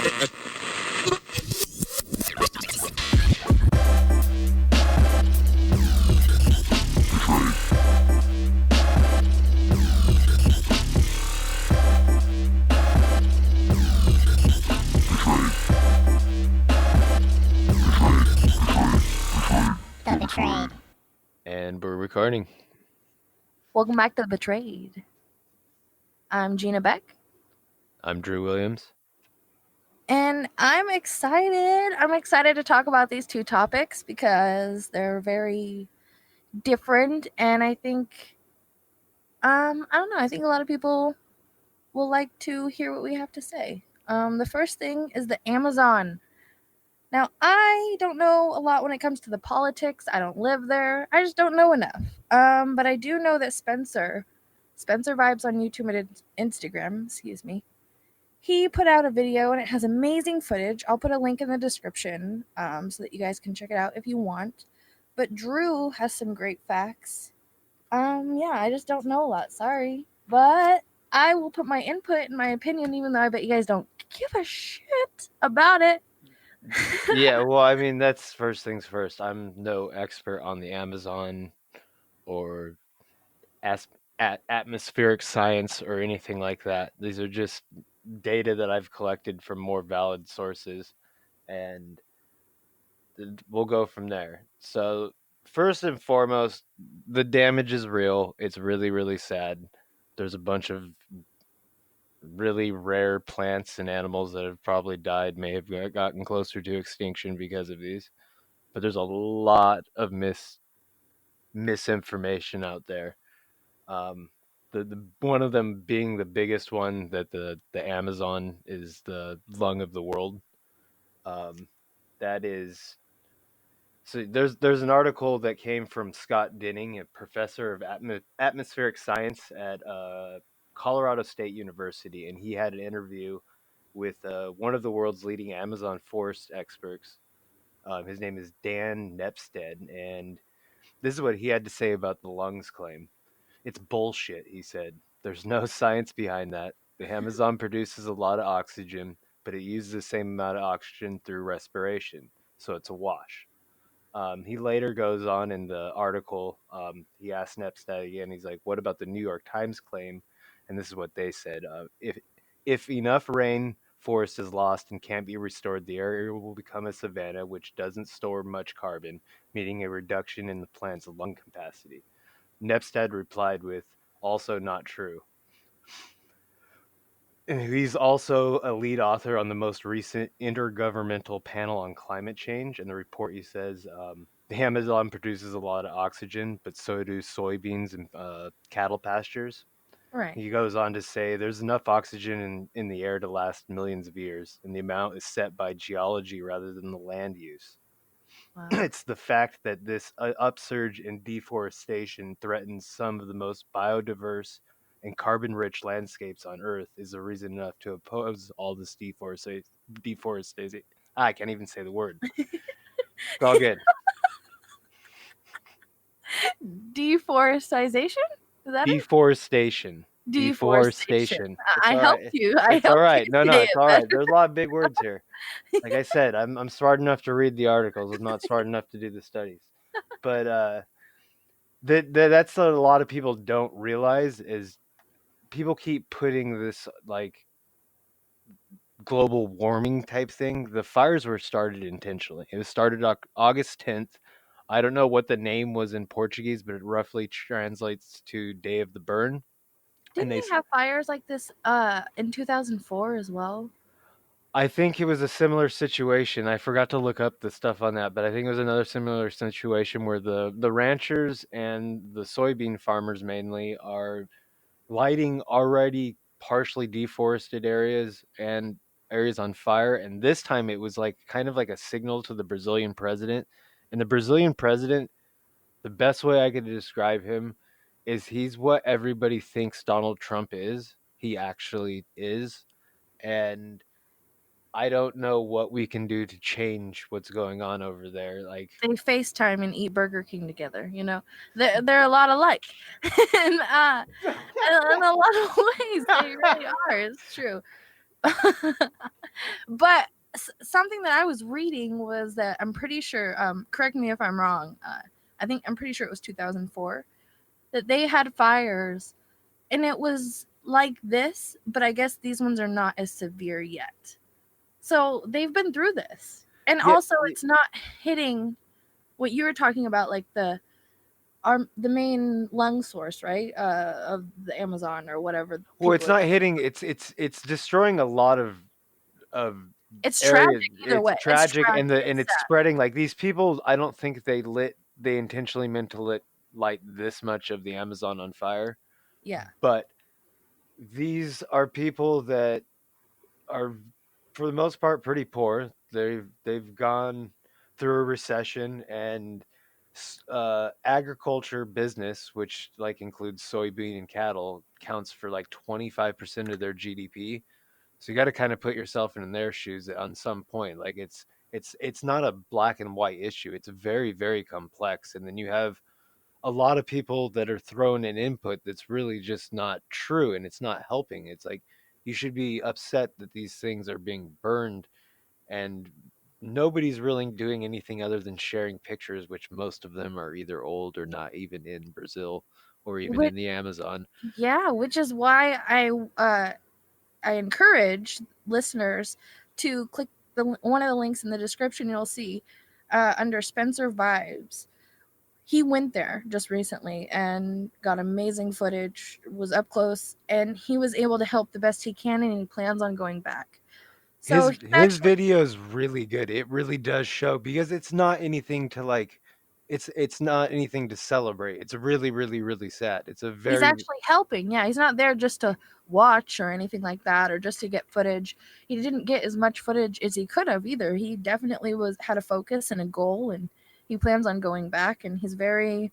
The Betrayed. And we're recording. Welcome back to The Betrayed. I'm Gina Beck. I'm Drew Williams. And I'm excited. I'm excited to talk about these two topics because they're very different. And I think, I don't know, I think a lot of people will like to hear what we have to say. The first thing is the Amazon. Now, I don't know a lot when it comes to the politics. I don't live there. I just don't know enough. But I do know that Spencer Vibes on YouTube and Instagram, he put out a video and it has amazing footage. I'll put a link in the description so that you guys can check it out if you want. But Drew has some great facts. Yeah, I just don't know a lot. Sorry. But I will put my input and my opinion, even though I bet you guys don't give a shit about it. Yeah, well, I mean, that's first things first. I'm no expert on the Amazon or atmospheric science or anything like that. These are just data that I've collected from more valid sources, and we'll go from there. So, first and foremost, the damage is real. It's really, really sad. There's a bunch of really rare plants and animals that have probably died, may have gotten closer to extinction because of these. But there's a lot of misinformation out there. The one of them being the biggest one, that the Amazon is the lung of the world. That is. So there's an article that came from Scott Dinning, a professor of atmospheric science at Colorado State University, and he had an interview with one of the world's leading Amazon forest experts. His name is Dan Nepstead, and this is what he had to say about the lungs claim. It's bullshit, he said. There's no science behind that. The Amazon produces a lot of oxygen, but it uses the same amount of oxygen through respiration, so it's a wash. He later goes on in the article. He asked Nepstead again. He's like, "What about the New York Times claim?" And this is what they said: if enough rain forest is lost and can't be restored, the area will become a savanna, which doesn't store much carbon, meaning a reduction in the plant's lung capacity. Nepstead replied with, "Also not true." He's also a lead author on the most recent Intergovernmental Panel on Climate Change. In the report, he says the Amazon produces a lot of oxygen, but so do soybeans and cattle pastures. Right. He goes on to say there's enough oxygen in the air to last millions of years, and the amount is set by geology rather than the land use. Wow. It's the fact that this upsurge in deforestation threatens some of the most biodiverse and carbon-rich landscapes on Earth is a reason enough to oppose all this deforestation. I can't even say the word. It's all good. Deforestation? Is that Deforestation. it? Deforestation. I all helped right. you. It's all right. No, say it's it all right. better. There's a lot of big words here. Like I said, I'm smart enough to read the articles. I'm not smart enough to do the studies. But that's what a lot of people don't realize is people keep putting this like global warming type thing. The fires were started intentionally. It was started August 10th. I don't know what the name was in Portuguese, but it roughly translates to Day of the Burn. Didn't they have fires like this in 2004 as well? I think it was a similar situation. I forgot to look up the stuff on that, but I think it was another similar situation where the ranchers and the soybean farmers mainly are lighting already partially deforested areas and areas on fire. And this time it was like kind of like a signal to the Brazilian president. And the Brazilian president, the best way I could describe him is he's what everybody thinks Donald Trump is. He actually is. And I don't know what we can do to change what's going on over there. Like they FaceTime and eat Burger King together. You know, they're a lot alike, and in a lot of ways they really are. It's true. But something that I was reading was that I'm pretty sure, correct me if I'm wrong, I'm pretty sure it was 2004, that they had fires and it was like this, but I guess these ones are not as severe yet. So they've been through this. And Yeah, also it's not hitting what you were talking about, like the main lung source, right? Of the Amazon or whatever well, people it's are. not hitting. It's destroying a lot of It's areas. tragic either It's way. It's tragic, tragic. and It's it's sad. spreading. Like these people, I don't think they intentionally meant to light this much of the Amazon on fire. Yeah. But these are people that are, for the most part, pretty poor. They've gone through a recession, and agriculture business, which like includes soybean and cattle, counts for like 25% of their GDP. So you got to kind of put yourself in their shoes on some point. Like it's not a black and white issue. It's very very complex, and then you have a lot of people that are throwing an input that's really just not true, and it's not helping. It's like you should be upset that these things are being burned, and nobody's really doing anything other than sharing pictures, which most of them are either old or not even in Brazil or even Which, in the Amazon. yeah, which is why I encourage listeners to click one of the links in the description. You'll see under Spencer Vibes. He went there just recently and got amazing footage, was up close, and he was able to help the best he can, and he plans on going back. So he's His actually, video is really good. It really does show, because it's not anything to like, it's not anything to celebrate. It's really really really sad. It's a he's very, actually helping. Yeah, he's not there just to watch or anything like that, or just to get footage. He didn't get as much footage as he could have either. He definitely was had a focus and a goal, and he plans on going back, and he's very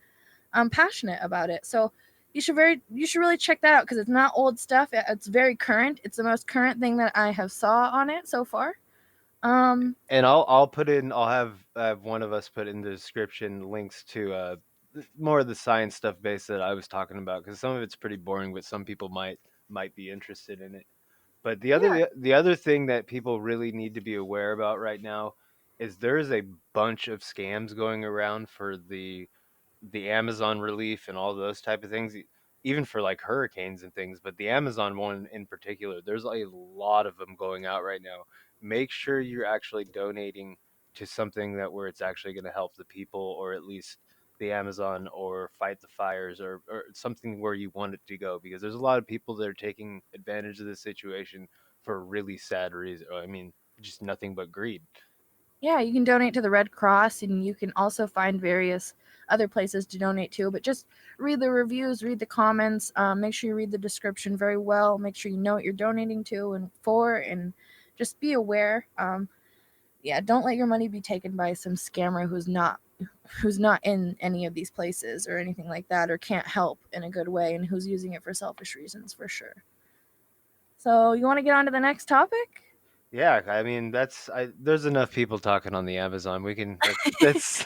passionate about it. So you should really check that out because it's not old stuff. It's very current. It's the most current thing that I have saw on it so far. Um, and I'll have one of us put in the description links to more of the science stuff base that I was talking about, because some of it's pretty boring, but some people might be interested in it. But yeah, the other thing that people really need to be aware about right now is there's a bunch of scams going around for the Amazon relief and all those type of things, even for like hurricanes and things. But the Amazon one in particular, there's a lot of them going out right now. Make sure you're actually donating to something that where it's actually going to help the people, or at least the Amazon, or fight the fires, or something where you want it to go, because there's a lot of people that are taking advantage of the situation for a really sad reason. I mean, just nothing but greed. yeah. You can donate to the Red Cross, and you can also find various other places to donate to. But just read the reviews, read the comments. Make sure you read the description very well. Make sure you know what you're donating to and for, and just be aware. Yeah, don't let your money be taken by some scammer who's not in any of these places or anything like that, or can't help in a good way, and who's using it for selfish reasons for sure. So you want to get on to the next topic? Yeah, I mean there's enough people talking on the Amazon. We can that's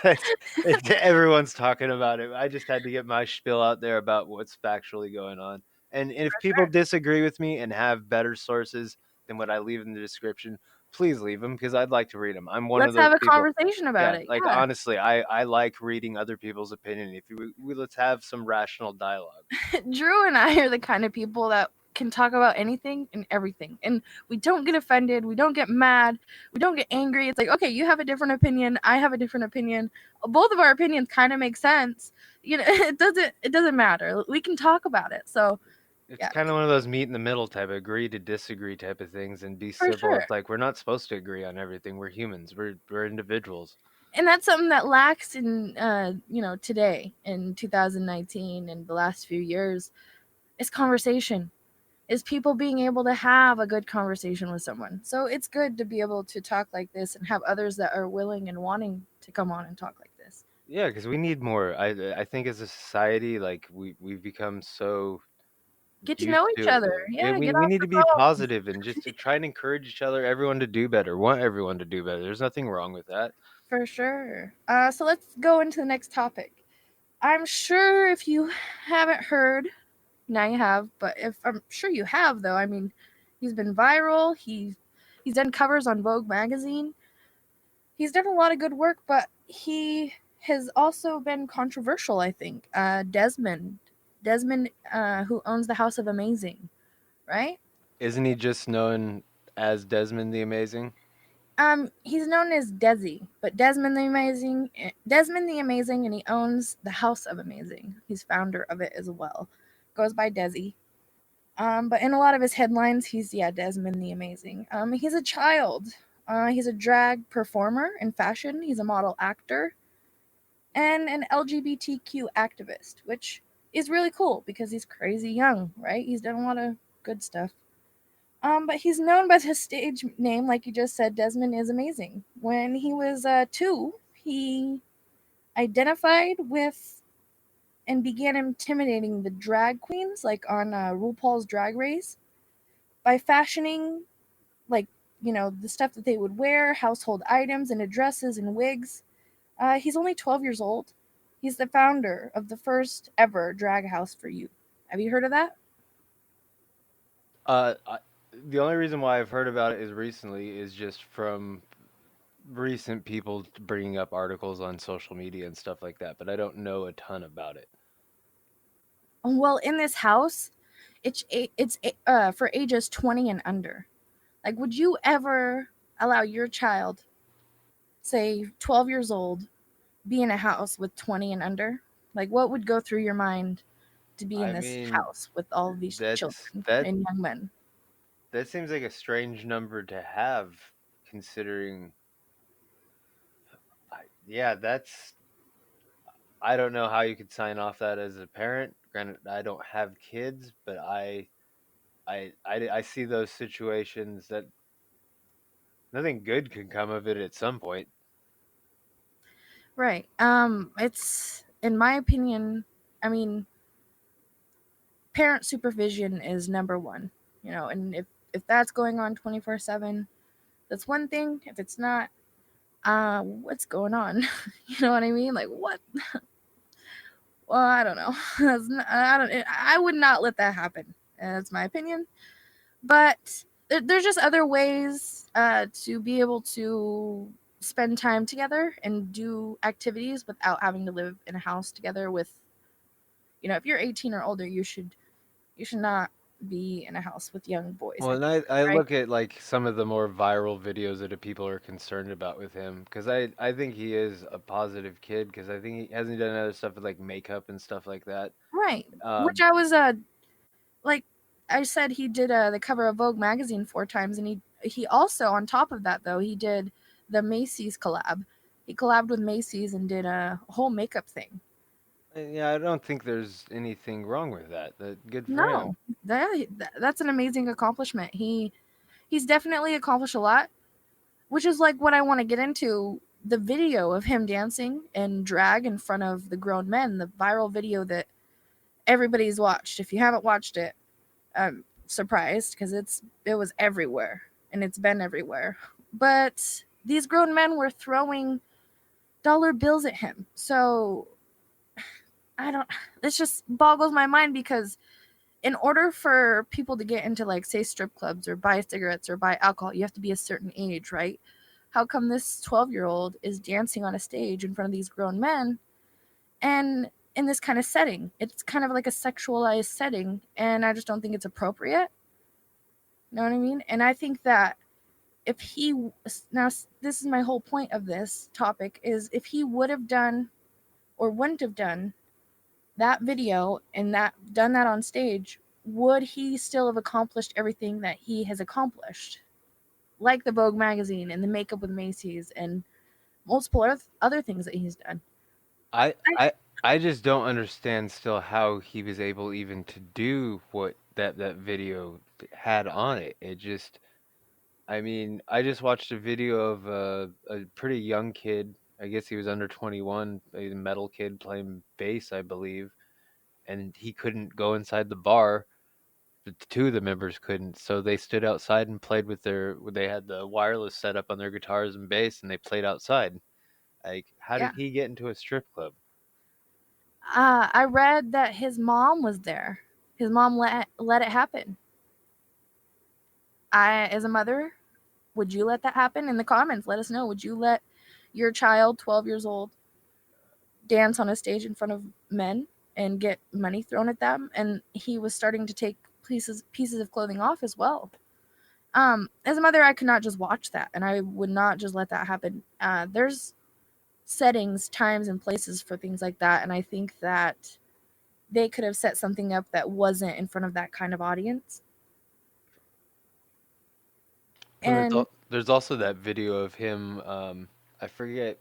everyone's talking about it. I just had to get my spiel out there about what's factually going on. And if people disagree with me and have better sources than what I leave in the description, please leave them, because I'd like to read them. I'm one of Let's those have a people. conversation about Yeah, it. like Yeah. honestly, I like reading other people's opinion. If let's have some rational dialogue. Drew and I are the kind of people that can talk about anything and everything. And we don't get offended, we don't get mad, we don't get angry. It's like, okay, you have a different opinion, I have a different opinion. Both of our opinions kind of make sense. You know, it doesn't matter. We can talk about it. So, It's yeah, kind of one of those meet in the middle type, agree to disagree type of things, and be for civil. sure. It's like we're not supposed to agree on everything. We're humans. We're individuals. And that's something that lacks in today in 2019 and the last few years is conversation, is people being able to have a good conversation with someone. So it's good to be able to talk like this and have others that are willing and wanting to come on and talk like this. Yeah, because we need more. I think as a society, like we've become so Get to used know each to. other. Yeah, We get we off need the to be phone. positive and just to try and encourage each other, everyone to do better. Want everyone to do better. There's nothing wrong with that. For sure. So let's go into the next topic. I'm sure if you haven't heard, now you have, but if I'm sure you have though, I mean, He's been viral. He's done covers on Vogue magazine. He's done a lot of good work, but he has also been controversial, I think. Desmond, who owns the House of Amazing, right? Isn't he just known as Desmond the Amazing? He's known as Desi, but Desmond the Amazing, and he owns the House of Amazing. He's founder of it as well. Goes by Desi. But in a lot of his headlines, he's Desmond the Amazing. He's a child. He's a drag performer in fashion. He's a model actor and an LGBTQ activist, which is really cool because he's crazy young, right? He's done a lot of good stuff. But he's known by his stage name, like you just said, Desmond Is Amazing. When he was 2, he identified with and began intimidating the drag queens, like on RuPaul's Drag Race, by fashioning, like, the stuff that they would wear, household items and dresses and wigs. He's only 12 years old. He's the founder of the first ever drag house for youth. Have you heard of that? I, the only reason why I've heard about it is recently is just from recent people bringing up articles on social media and stuff like that, but I don't know a ton about it. Well, in this house, it's for ages 20 and under. Like, would you ever allow your child, say 12 years old, be in a house with 20 and under? Like, what would go through your mind to be in I this mean, house with all of these that's children that and young men? that seems like a strange number to have, considering. Yeah, that's. I don't know how you could sign off that as a parent. Granted, I don't have kids, but I see those situations that nothing good can come of it at some point. Right. It's, in my opinion, I mean, parent supervision is number one, and if that's going on 24/7, that's one thing. If it's not, what's going on? You know what I mean? Like, what? Well, I don't know. I would not let that happen. That's my opinion. But there's just other ways to be able to spend time together and do activities without having to live in a house together with, if you're 18 or older, you should not be in a house with young boys, Well, I and think, I right? look at like some of the more viral videos that people are concerned about with him, because I think he is a positive kid, because I think he hasn't done other stuff with like makeup and stuff like that. Right. Which Um, I was like I said, he did the cover of Vogue magazine 4 times, and he also, on top of that, though, he did the Macy's collab. He collabed with Macy's and did a whole makeup thing. yeah, I don't think there's anything wrong with that. That good for him. No, that's an amazing accomplishment. He's definitely accomplished a lot, which is like what I want to get into. The video of him dancing in drag in front of the grown men, the viral video that everybody's watched. If you haven't watched it, I'm surprised because it was everywhere and it's been everywhere. But these grown men were throwing dollar bills at him. So I don't. This just boggles my mind because in order for people to get into, like, say, strip clubs or buy cigarettes or buy alcohol, you have to be a certain age, right? How come this 12-year-old is dancing on a stage in front of these grown men and in this kind of setting? It's kind of like a sexualized setting, and I just don't think it's appropriate. You know what I mean? And I think that if he now this is my whole point of this topic, is if he would have done or wouldn't have done that video and that done that on stage, would he still have accomplished everything that he has accomplished, like the Vogue magazine and the makeup with Macy's and multiple other things that he's done? I I, I I just don't understand still how he was able even to do what that video had on it. It just, I mean, I just watched a video of a pretty young kid. I guess he was under 21, a metal kid playing bass, I believe, and he couldn't go inside the bar. The two of the members couldn't, so they stood outside and played with they had the wireless set up on their guitars and bass, and they played outside. Like, how yeah. did he get into a strip club? I read that his mom was there. His mom let it happen. as a mother, would you let that happen? In the comments, let us know. Would you let your child, 12 years old, dance on a stage in front of men and get money thrown at them? And he was starting to take pieces of clothing off as well. As a mother, I could not just watch that, and I would not just let that happen. There's settings, times, and places for things like that, and I think that they could have set something up that wasn't in front of that kind of audience. Well, And there's also that video of him. I forget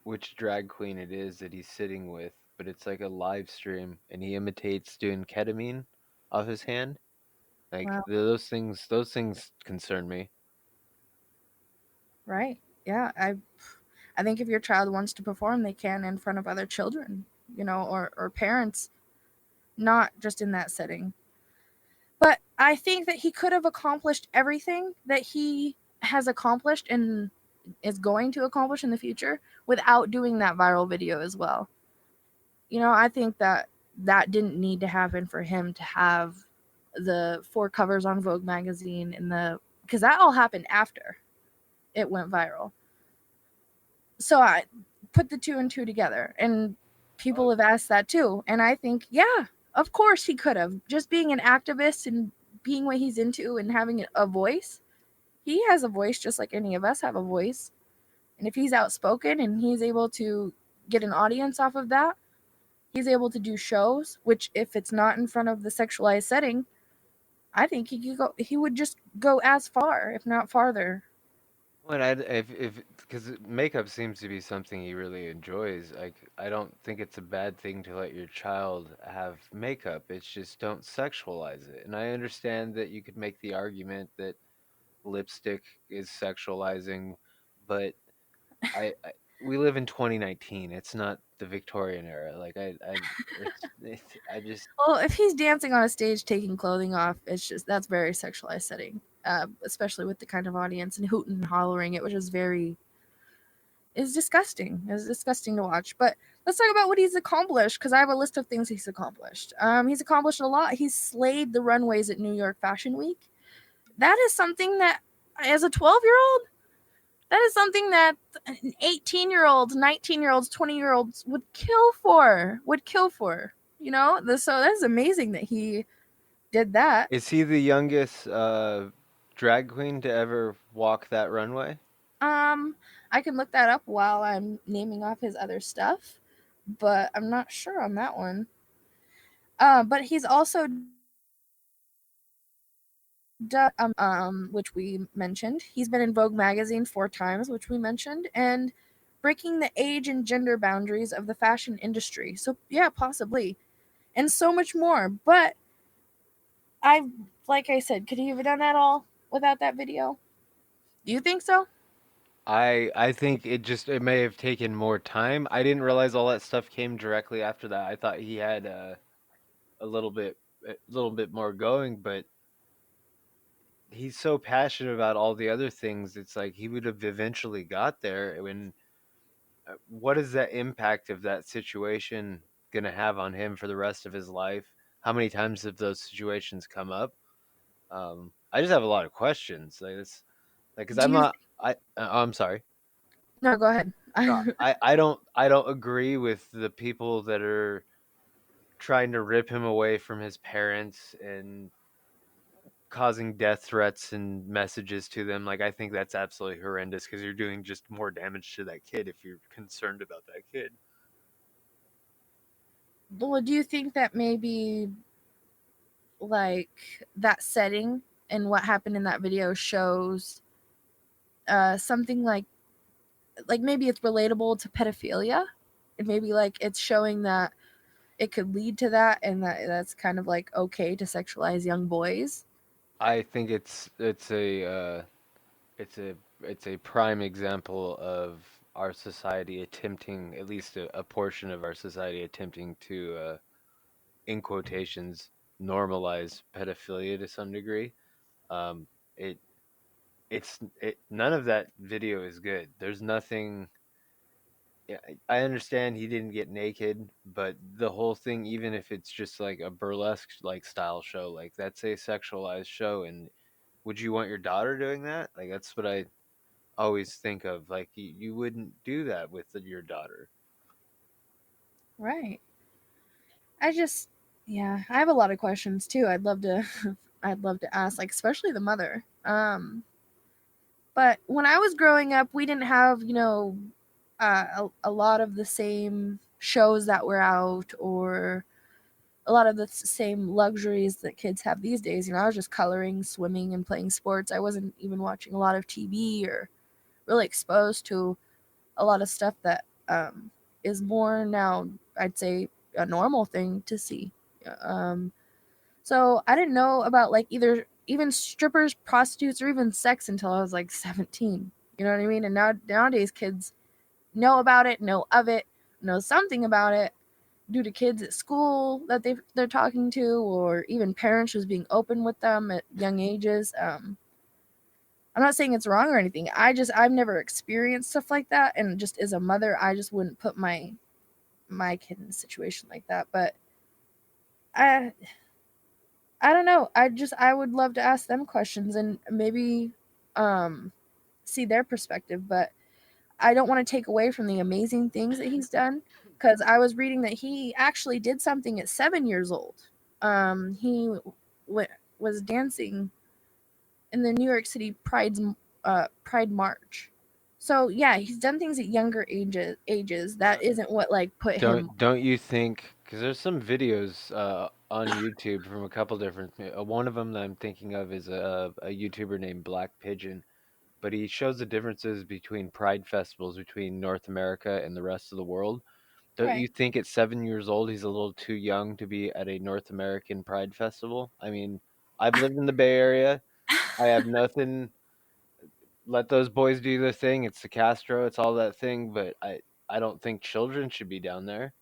which drag queen it is that he's sitting with, but it's like a live stream, and he imitates doing ketamine off his hand. Like well, those things concern me. right, yeah, I think if your child wants to perform, they can in front of other children, or parents, not just in that setting. But I think that he could have accomplished everything that he has accomplished and is going to accomplish in the future without doing that viral video as well. I think that that didn't need to happen for him to have the 4 covers on Vogue magazine and because that all happened after it went viral. So I put the two and two together, and people Oh, have asked that too. And I think, yeah, of course he could have. Just being an activist and being what he's into and having a voice, he has a voice just like any of us have a voice. And if he's outspoken and he's able to get an audience off of that, he's able to do shows, which if it's not in front of the sexualized setting, I think he would just go as far, if not farther. when I if because makeup seems to be something he really enjoys. Like I don't think it's a bad thing to let your child have makeup. It's just don't sexualize it. And I understand that you could make the argument that lipstick is sexualizing, but I we live in 2019. It's not the Victorian era. Like I just Well, if he's dancing on a stage taking clothing off, it's just that's very sexualized setting, especially with the kind of audience and hooting and hollering. It was just very is disgusting. It's disgusting to watch. But let's talk about what he's accomplished because I have a list of things he's accomplished. He's accomplished a lot. He's slayed the runways at New York Fashion Week. That is something that, as a 12-year-old, that is something that 18-year-olds, 19-year-olds, 20-year-olds would kill for. So that's amazing that he did that. is he the youngest drag queen to ever walk that runway? Um, I can look that up while I'm naming off his other stuff, but I'm not sure on that one. But he's also done, which we mentioned. He's been in Vogue magazine 4 times, which we mentioned, and breaking the age and gender boundaries of the fashion industry. So yeah, possibly, and so much more. But I, like I said, could he have done that all without that video? Do you think so? I think it may have taken more time. I didn't realize all that stuff came directly after that. I thought he had a little bit more going, but he's so passionate about all the other things. It's like he would have eventually got there. When what is that impact of that situation gonna have on him for the rest of his life? How many times have those situations come up? I just have a lot of questions. Like this, like, cause Do I'm you? not. I'm sorry. No, go ahead. No, I don't agree with the people that are trying to rip him away from his parents and causing death threats and messages to them. Like I think that's absolutely horrendous because you're doing just more damage to that kid if you're concerned about that kid. Well, do you think that maybe like that setting and what happened in that video shows something like maybe it's relatable to pedophilia, and maybe like it's showing that it could lead to that, and that's kind of like okay to sexualize young boys. I think it's a prime example of our society attempting, at least a portion of our society attempting to, in quotations, normalize pedophilia to some degree. Um, it none of that video is good. There's nothing. Yeah, I understand he didn't get naked, but the whole thing, even if it's just like a burlesque like style show, like that's a sexualized show, and would you want your daughter doing that? Like that's what I always think of. Like you wouldn't do that with your daughter. Right. I just, yeah, I have a lot of questions too. I'd love to, I'd love to ask, like, especially the mother. But when I was growing up, we didn't have, a lot of the same shows that were out, or a lot of the same luxuries that kids have these days. I was just coloring, swimming, and playing sports. I wasn't even watching a lot of TV or really exposed to a lot of stuff that is more now, I'd say, a normal thing to see. Um, so I didn't know about like either even strippers, prostitutes, or even sex until I was like 17. You know what I mean? And nowadays kids know about it, know of it, know something about it due to kids at school that they're talking to, or even parents just being open with them at young ages. I'm not saying it's wrong or anything. I've never experienced stuff like that, and just as a mother, I just wouldn't put my kid in a situation like that. But I I don't know. I would love to ask them questions and maybe um see their perspective, but I don't want to take away from the amazing things that he's done, because I was reading that he actually did something at 7 years old. He was dancing in the New York City Pride March. So yeah, he's done things at younger ages. That isn't what like put him. Don't you think? Because there's some videos on YouTube from a couple different. One of them that I'm thinking of is a YouTuber named Black Pigeon, but he shows the differences between pride festivals between North America and the rest of the world. Don't you Right. think at 7 years old he's a little too young to be at a North American pride festival? I mean, I've lived in the Bay Area. I have nothing. Let those boys do their thing. It's the Castro. It's all that thing. But I don't think children should be down there.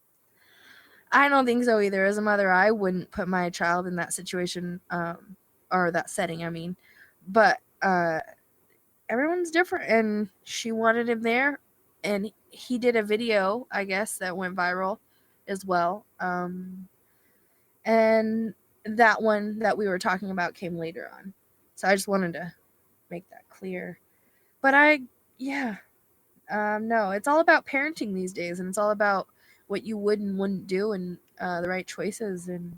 I don't think so either. As a mother, I wouldn't put my child in that situation, or that setting. I mean, but everyone's different, and she wanted him there, and he did a video, I guess, that went viral as well. And that one that we were talking about came later on, so I just wanted to make that clear. But yeah, no, it's all about parenting these days, and it's all about what you would and wouldn't do, and the right choices. And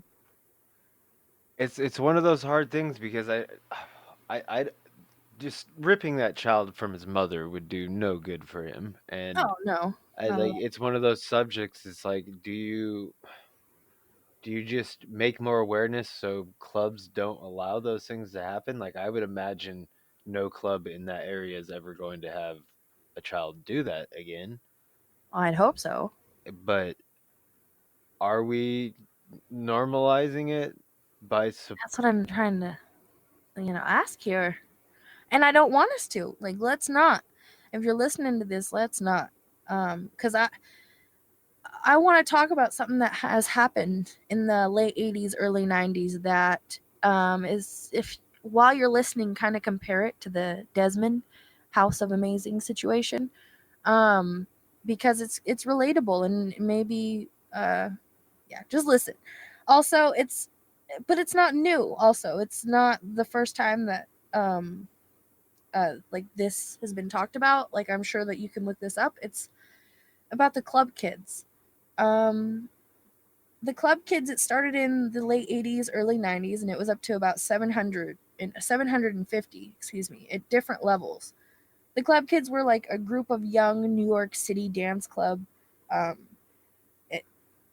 It's one of those hard things because I just ripping that child from his mother would do no good for him. And oh no, I not at like all. it's one of those subjects. It's like, do you just make more awareness so clubs don't allow those things to happen? Like I would imagine no club in that area is ever going to have a child do that again. I'd hope so. But are we normalizing it by That's what I'm trying to, ask here. And I don't want us to. Like, let's not. If you're listening to this, let's not. Because I want to talk about something that has happened in the late 80s, early 90s that is, if while you're listening, kind of compare it to the Desmond House of Amazing situation. Um, because it's relatable, and maybe yeah, just listen. Also, it's not new. Also, it's not the first time that like this has been talked about. Like, I'm sure that you can look this up. It's about the club kids. Um, the club kids, it started in the late 80s, early 90s, and it was up to about 750, excuse me, at different levels. The club kids were like a group of young New York City dance club um,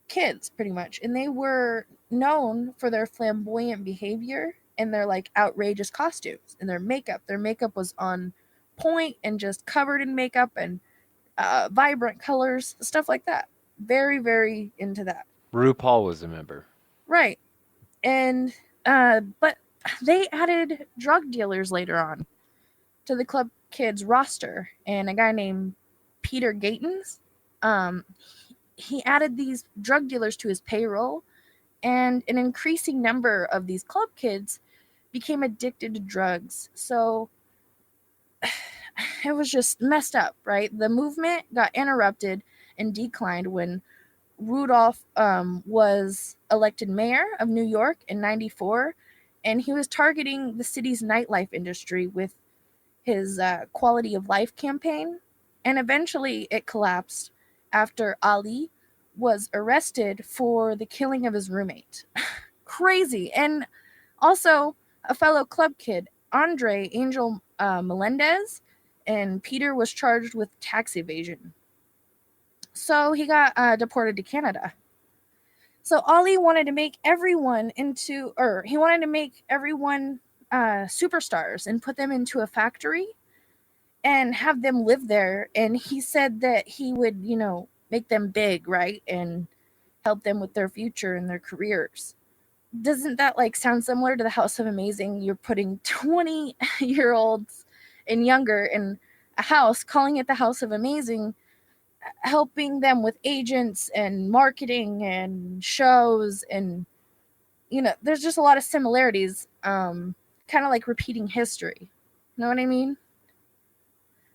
kids, pretty much, and they were known for their flamboyant behavior and their like outrageous costumes and their makeup. Their makeup was on point and just covered in makeup and vibrant colors, stuff like that. Very, very into that. RuPaul was a member. Right. And but they added drug dealers later on to the club kids roster, and a guy named Peter Gatens, um, he added these drug dealers to his payroll, and an increasing number of these club kids became addicted to drugs. So it was just messed up, right? The movement got interrupted and declined when Rudolph was elected mayor of New York in '94, and he was targeting the city's nightlife industry with his quality of life campaign. And eventually it collapsed after Ali was arrested for the killing of his roommate. Crazy. And also, a fellow club kid, Andre Angel Melendez, and Peter was charged with tax evasion. So he got deported to Canada. So Ali wanted to make everyone into, or he wanted to make everyone superstars and put them into a factory and have them live there. And he said that he would, make them big, right? And help them with their future and their careers. Doesn't that like sound similar to the House of Amazing? You're putting 20-year-olds and younger in a house, calling it the House of Amazing, helping them with agents and marketing and shows, and there's just a lot of similarities, kind of like repeating history. You know what I mean?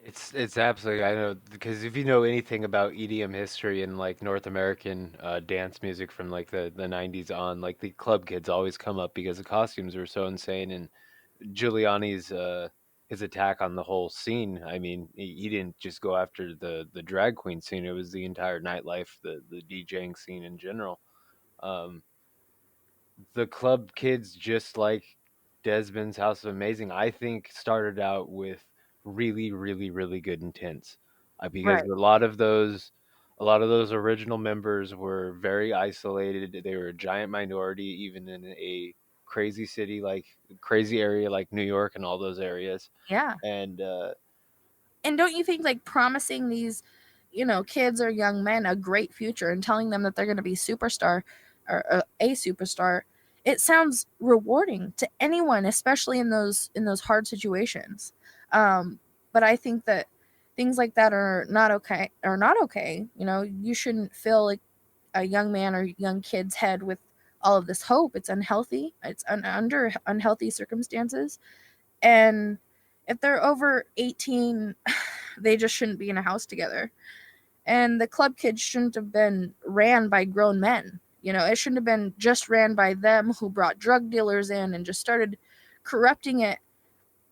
It's absolutely, I know, because if you know anything about EDM history and like North American dance music from like the 90s on, like the club kids always come up because the costumes were so insane. And Giuliani's his attack on the whole scene. I mean, he didn't just go after the drag queen scene; it was the entire nightlife, the DJing scene in general. Um, the club kids, just like Desmond's House of Amazing, I think started out with really, really, really good intents, because Right. a lot of those original members were very isolated. They were a giant minority, even in a crazy city like crazy area like New York and all those areas. Yeah. And And don't you think like promising these, kids or young men a great future and telling them that they're going to be superstar or a superstar, it sounds rewarding to anyone, especially in those hard situations. But I think that things like that are not okay. You shouldn't fill like a young man or young kid's head with all of this hope. It's unhealthy. It's under unhealthy circumstances. And if they're over 18, they just shouldn't be in a house together. And the club kids shouldn't have been ran by grown men. It shouldn't have been just ran by them who brought drug dealers in and just started corrupting it.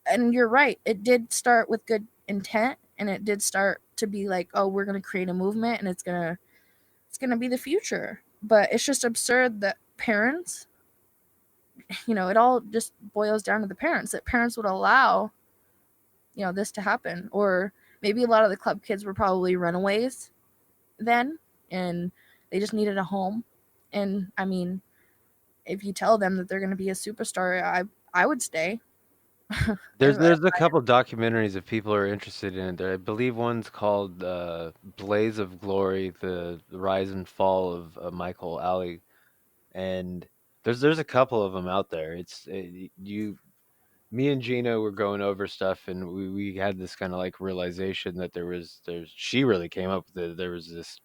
And you're right, it did start with good intent, and it did start to be like, oh, we're going to create a movement, and it's going to be the future. But it's just absurd that parents, it all just boils down to the parents, that parents would allow this to happen. Or maybe a lot of the club kids were probably runaways then, and they just needed a home. And I mean, if you tell them that they're going to be a superstar, I would stay. there's a couple documentaries if people are interested in it. I believe one's called Blaze of Glory: the Rise and Fall of Michael Alley, and there's a couple of them out there. You me and Gina were going over stuff, and we had this kind of like realization that there's she really came up with there was this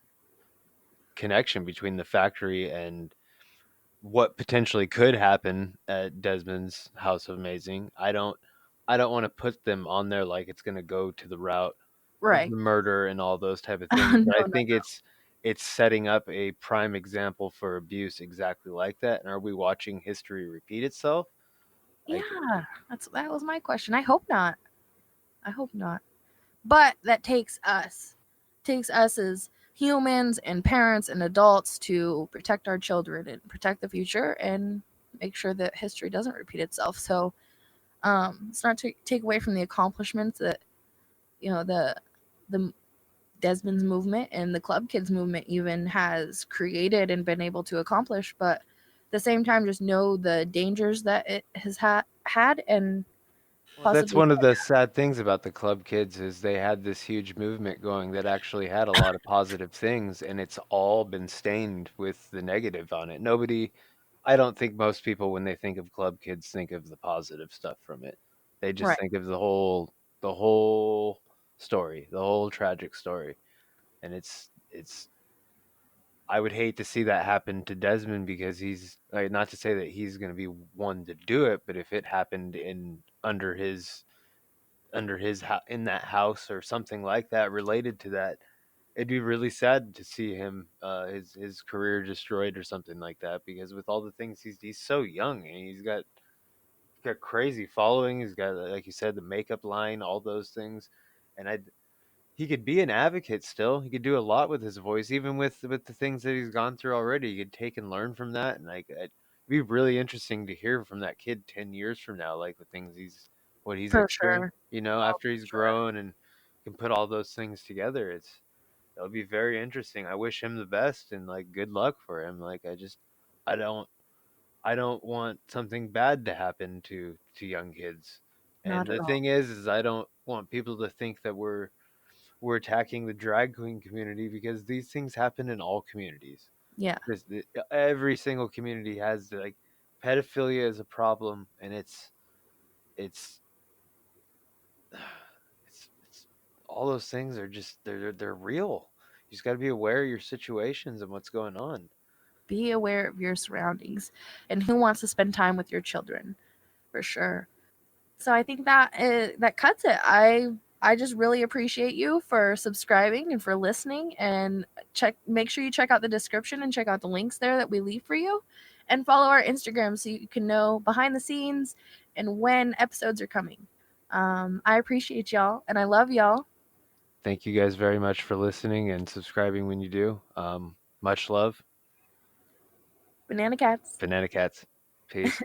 connection between the factory and what potentially could happen at Desmond's House of Amazing. I don't want to put them on there like it's going to go to the route of Right. the murder and all those type of things, No, but I no. think it's setting up a prime example for abuse exactly like that. And are we watching history repeat itself? I think Yeah, that was my question. I hope not. I hope not. But that takes us as humans and parents and adults to protect our children and protect the future and make sure that history doesn't repeat itself. So it's not to take away from the accomplishments that the Desmond's movement and the club kids movement even has created and been able to accomplish, but at the same time, just know the dangers that it has had and Well, that's possibly. one of the sad things about the club kids is they had this huge movement going that actually had a lot of positive things, and it's all been stained with the negative on it. I don't think most people when they think of club kids think of the positive stuff from it. They just Right. think of the whole story, the whole tragic story. And it's I would hate to see that happen to Desmond because he's like, not to say that he's going to be one to do it, but if it happened in in that house or something like that related to that, it'd be really sad to see him his career destroyed or something like that, because with all the things he's so young and he's got got crazy following. He's got, like you said, the makeup line, all those things, and I he could be an advocate still. He could do a lot with his voice, even with the things that he's gone through already. He could take and learn from that, and like it'd be really interesting to hear from that kid 10 years from now, like the things what he's For experienced. sure. You know, Oh, after for he's sure. grown and can put all those things together, it'll be very interesting. I wish him the best and like good luck for him. Like I don't I don't want something bad to happen to young kids. And Not at the all. thing is I don't want people to think that we're attacking the drag queen community because these things happen in all communities. Yeah. Every single community has like pedophilia is a problem, and it's it's all those things are just they're real. You just got to be aware of your situations and what's going on. Be aware of your surroundings and who wants to spend time with your children, for sure. So I think that cuts it. I just really appreciate you for subscribing and for listening, and make sure you check out the description and check out the links there that we leave for you, and follow our Instagram so you can know behind the scenes and when episodes are coming. I appreciate y'all and I love y'all. Thank you guys very much for listening and subscribing when you do. Much love. Banana cats. Banana cats. Peace.